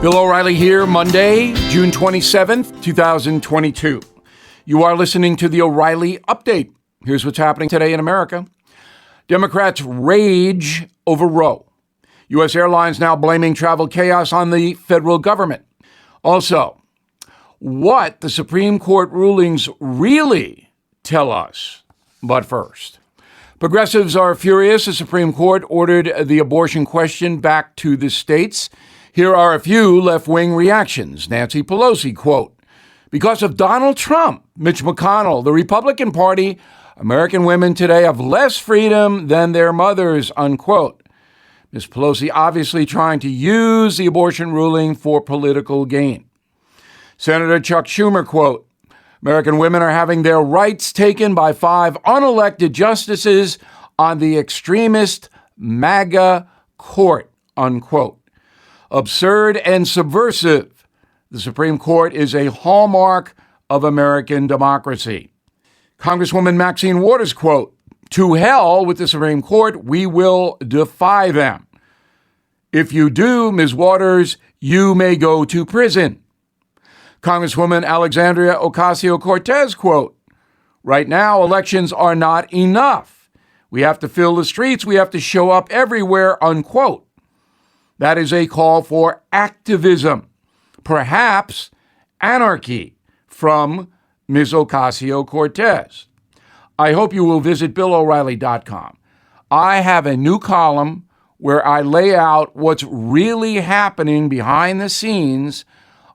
Bill O'Reilly here, Monday, June 27th, 2022. You are listening to the O'Reilly Update. Here's what's happening today in America. Democrats rage over Roe. U.S. Airlines now blaming travel chaos on the federal government. Also, what the Supreme Court rulings really tell us. But first, progressives are furious. The Supreme Court ordered the abortion question back to the states. Here are a few left-wing reactions. Nancy Pelosi, quote, "Because of Donald Trump, Mitch McConnell, the Republican Party, American women today have less freedom than their mothers," unquote. Ms. Pelosi obviously trying to use the abortion ruling for political gain. Senator Chuck Schumer, quote, "American women are having their rights taken by 5 unelected justices on the extremist MAGA court," unquote. Absurd and subversive. The Supreme Court is a hallmark of American democracy. Congresswoman Maxine Waters, quote, "To hell with the Supreme Court, we will defy them. If you do, Ms. Waters, you may go to prison." Congresswoman Alexandria Ocasio-Cortez, quote, "Right now, elections are not enough. We have to fill the streets. We have to show up everywhere," unquote. That is a call for activism, perhaps anarchy, from Ms. Ocasio-Cortez. I hope you will visit BillO'Reilly.com. I have a new column where I lay out what's really happening behind the scenes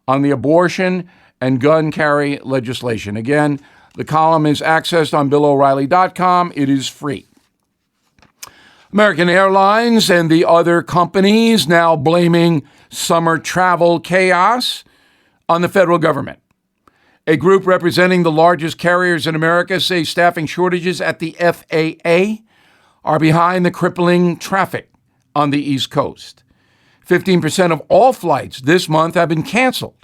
on the abortion and gun carry legislation. Again, the column is accessed on BillO'Reilly.com. It is free. American Airlines and the other companies now blaming summer travel chaos on the federal government. A group representing the largest carriers in America say staffing shortages at the FAA are behind the crippling traffic on the East Coast. 15% of all flights this month have been canceled.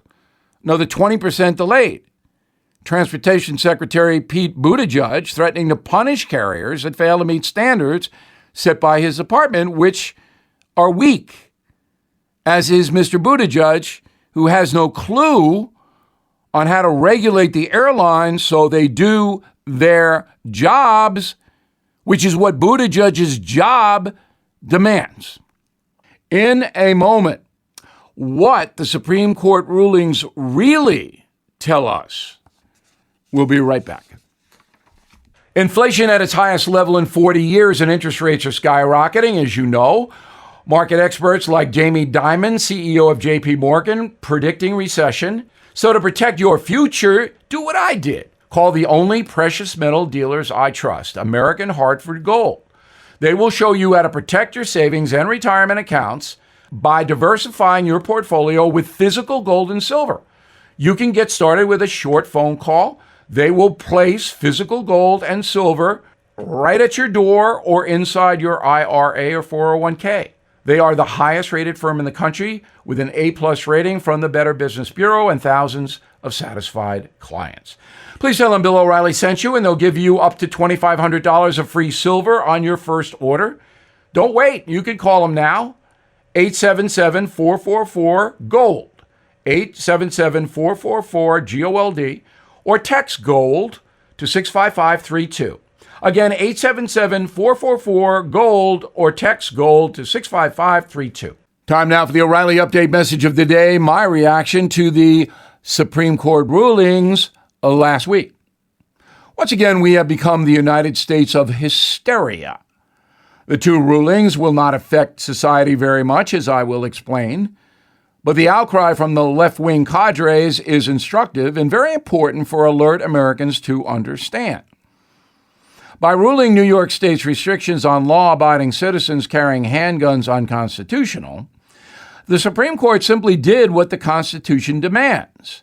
Another 20% delayed. Transportation Secretary Pete Buttigieg threatening to punish carriers that fail to meet standards set by his department, which are weak, as is Mr. Buttigieg, who has no clue on how to regulate the airlines so they do their jobs, which is what Buttigieg's job demands. In a moment, what the Supreme Court rulings really tell us. We'll be right back. Inflation at its highest level in 40 years and interest rates are skyrocketing, as you know. Market experts like Jamie Dimon, CEO of JP Morgan, predicting recession. So to protect your future, do what I did. Call the only precious metal dealers I trust, American Hartford Gold. They will show you how to protect your savings and retirement accounts by diversifying your portfolio with physical gold and silver. You can get started with a short phone call. They will place physical gold and silver right at your door or inside your IRA or 401k. They are the highest rated firm in the country with an A+ rating from the Better Business Bureau and thousands of satisfied clients. Please tell them Bill O'Reilly sent you and they'll give you up to $2,500 of free silver on your first order. Don't wait. You can call them now. 877-444-GOLD. 877-444-GOLD. Or text GOLD to 65532. Again, 877-444-GOLD or text GOLD to 65532. Time now for the O'Reilly Update message of the day, my reaction to the Supreme Court rulings last week. Once again, we have become the United States of hysteria. The two rulings will not affect society very much, as I will explain. But the outcry from the left-wing cadres is instructive and very important for alert Americans to understand. By ruling New York State's restrictions on law-abiding citizens carrying handguns unconstitutional, the Supreme Court simply did what the Constitution demands: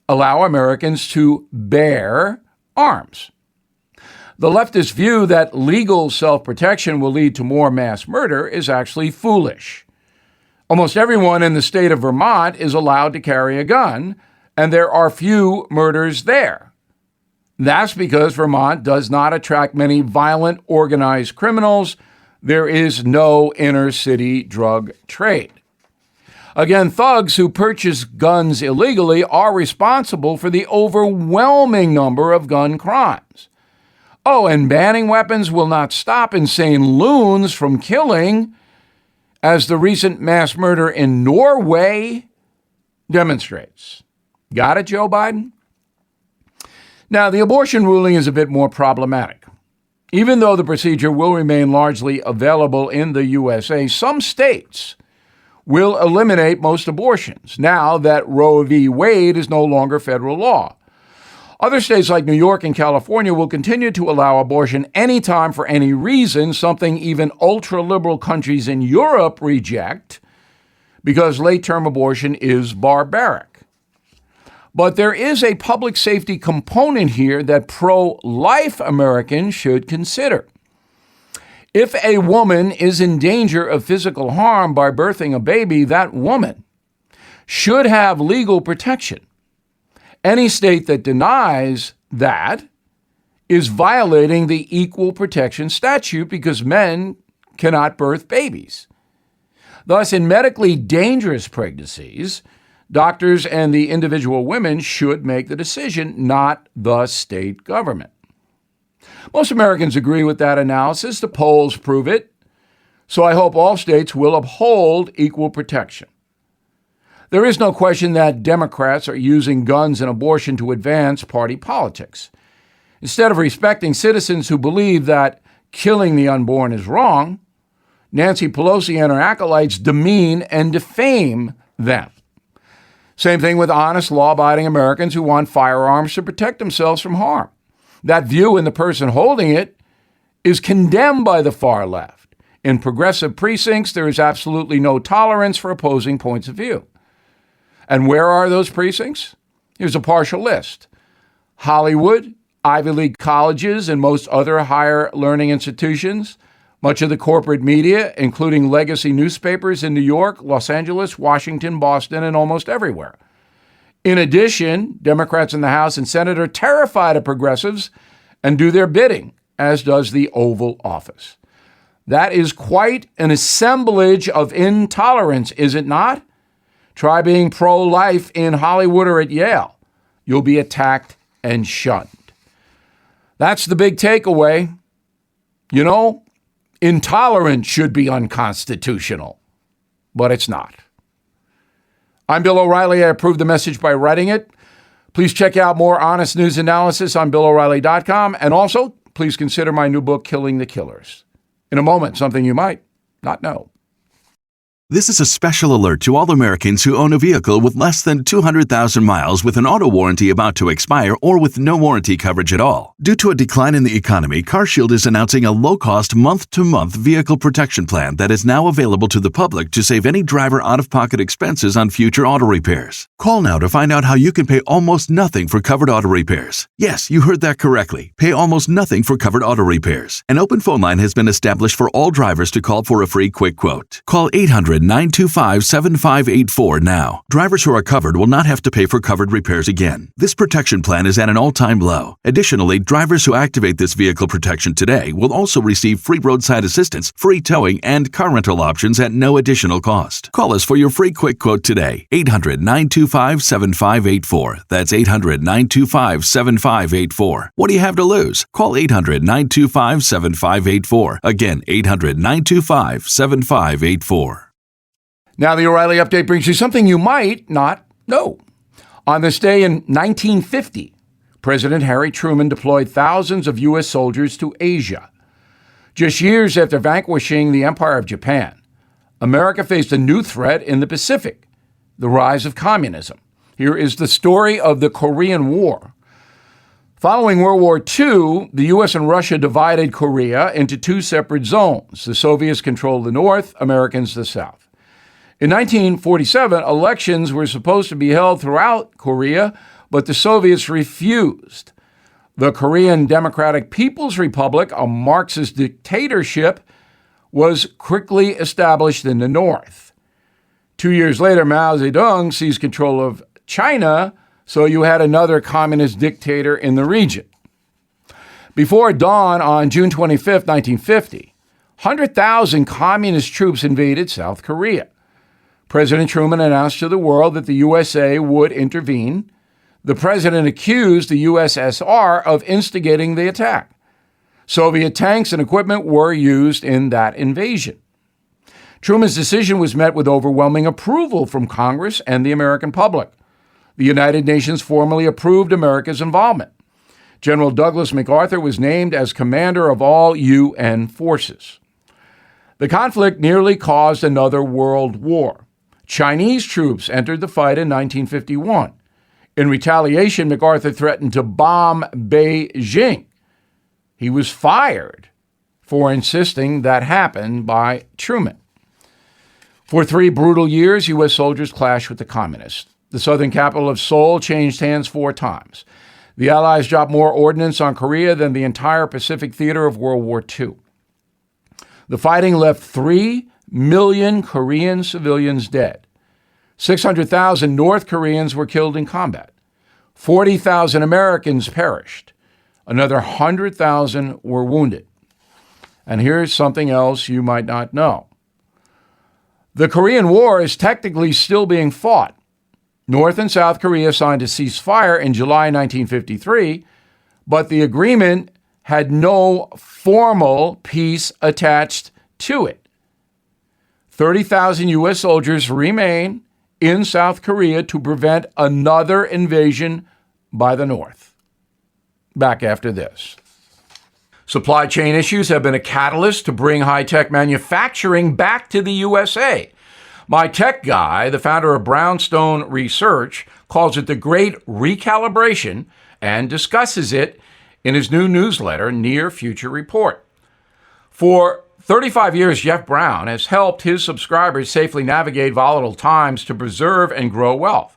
allow Americans to bear arms. The leftist view that legal self-protection will lead to more mass murder is actually foolish. Almost everyone in the state of Vermont is allowed to carry a gun, and there are few murders there. That's because Vermont does not attract many violent organized criminals. There is no inner city drug trade. Again, thugs who purchase guns illegally are responsible for the overwhelming number of gun crimes. Oh, and banning weapons will not stop insane loons from killing, as the recent mass murder in Norway demonstrates. Got it, Joe Biden? Now, the abortion ruling is a bit more problematic. Even though the procedure will remain largely available in the USA, some states will eliminate most abortions now that Roe v. Wade is no longer federal law. Other states like New York and California will continue to allow abortion anytime for any reason, something even ultra-liberal countries in Europe reject because late-term abortion is barbaric. But there is a public safety component here that pro-life Americans should consider. If a woman is in danger of physical harm by birthing a baby, that woman should have legal protection. Any state that denies that is violating the Equal Protection Statute because men cannot birth babies. Thus, in medically dangerous pregnancies, doctors and the individual women should make the decision, not the state government. Most Americans agree with that analysis. The polls prove it. So I hope all states will uphold equal protection. There is no question that Democrats are using guns and abortion to advance party politics. Instead of respecting citizens who believe that killing the unborn is wrong, Nancy Pelosi and her acolytes demean and defame them. Same thing with honest, law-abiding Americans who want firearms to protect themselves from harm. That view in the person holding it is condemned by the far left. In progressive precincts, there is absolutely no tolerance for opposing points of view. And where are those precincts? Here's a partial list. Hollywood, Ivy League colleges, and most other higher learning institutions, much of the corporate media, including legacy newspapers in New York, Los Angeles, Washington, Boston, and almost everywhere. In addition, Democrats in the House and Senate are terrified of progressives and do their bidding, as does the Oval Office. That is quite an assemblage of intolerance, is it not? Try being pro-life in Hollywood or at Yale. You'll be attacked and shunned. That's the big takeaway. You know, intolerance should be unconstitutional, but it's not. I'm Bill O'Reilly. I approve the message by writing it. Please check out more honest news analysis on BillO'Reilly.com. And also, please consider my new book, Killing the Killers. In a moment, something you might not know. This is a special alert to all Americans who own a vehicle with less than 200,000 miles with an auto warranty about to expire or with no warranty coverage at all. Due to a decline in the economy, CarShield is announcing a low-cost month-to-month vehicle protection plan that is now available to the public to save any driver out-of-pocket expenses on future auto repairs. Call now to find out how you can pay almost nothing for covered auto repairs. Yes, you heard that correctly. Pay almost nothing for covered auto repairs. An open phone line has been established for all drivers to call for a free quick quote. Call 800-925-7584 now. Drivers who are covered will not have to pay for covered repairs again. This protection plan is at an all-time low. Additionally, drivers who activate this vehicle protection today will also receive free roadside assistance, free towing, and car rental options at no additional cost. Call us for your free quick quote today. 800-925-7584. That's 800-925-7584. What do you have to lose? Call 800-925-7584. Again, 800-925-7584. Now, the O'Reilly Update brings you something you might not know. On this day in 1950, President Harry Truman deployed thousands of U.S. soldiers to Asia. Just years after vanquishing the Empire of Japan, America faced a new threat in the Pacific, the rise of communism. Here is the story of the Korean War. Following World War II, the U.S. and Russia divided Korea into two separate zones. The Soviets controlled the north, Americans the south. In 1947, elections were supposed to be held throughout Korea, but the Soviets refused. The Korean Democratic People's Republic, a Marxist dictatorship, was quickly established in the north. 2 years later, Mao Zedong seized control of China, so you had another communist dictator in the region. Before dawn on June 25, 1950, 100,000 communist troops invaded South Korea. President Truman announced to the world that the USA would intervene. The president accused the USSR of instigating the attack. Soviet tanks and equipment were used in that invasion. Truman's decision was met with overwhelming approval from Congress and the American public. The United Nations formally approved America's involvement. General Douglas MacArthur was named as commander of all UN forces. The conflict nearly caused another world war. Chinese troops entered the fight in 1951. In retaliation, MacArthur threatened to bomb Beijing. He was fired for insisting that happened by Truman. For 3 brutal years, U.S. soldiers clashed with the communists. The southern capital of Seoul changed hands 4 times. The Allies dropped more ordnance on Korea than the entire Pacific theater of World War II. The fighting left 3 million Korean civilians dead. 600,000 North Koreans were killed in combat. 40,000 Americans perished. Another 100,000 were wounded. And here's something else you might not know. The Korean War is technically still being fought. North and South Korea signed a ceasefire in July 1953, but the agreement had no formal peace attached to it. 30,000 U.S. soldiers remain in South Korea to prevent another invasion by the North. Back after this. Supply chain issues have been a catalyst to bring high-tech manufacturing back to the USA. My tech guy, the founder of Brownstone Research, calls it the Great Recalibration and discusses it in his new newsletter, Near Future Report. For 35 years, Jeff Brown has helped his subscribers safely navigate volatile times to preserve and grow wealth.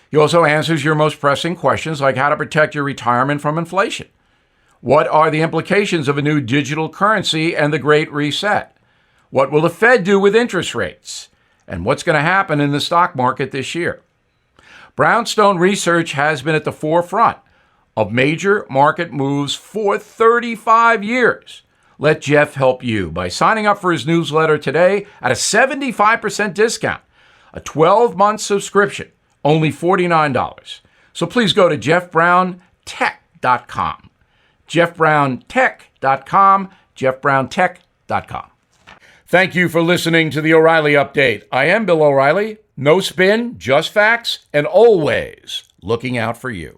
He also answers your most pressing questions like how to protect your retirement from inflation. What are the implications of a new digital currency and the Great Reset? What will the Fed do with interest rates? And what's going to happen in the stock market this year? Brownstone Research has been at the forefront of major market moves for 35 years. Let Jeff help you by signing up for his newsletter today at a 75% discount, a 12-month subscription, only $49. So please go to jeffbrowntech.com. jeffbrowntech.com, jeffbrowntech.com. Thank you for listening to the O'Reilly Update. I am Bill O'Reilly. No spin, just facts, and always looking out for you.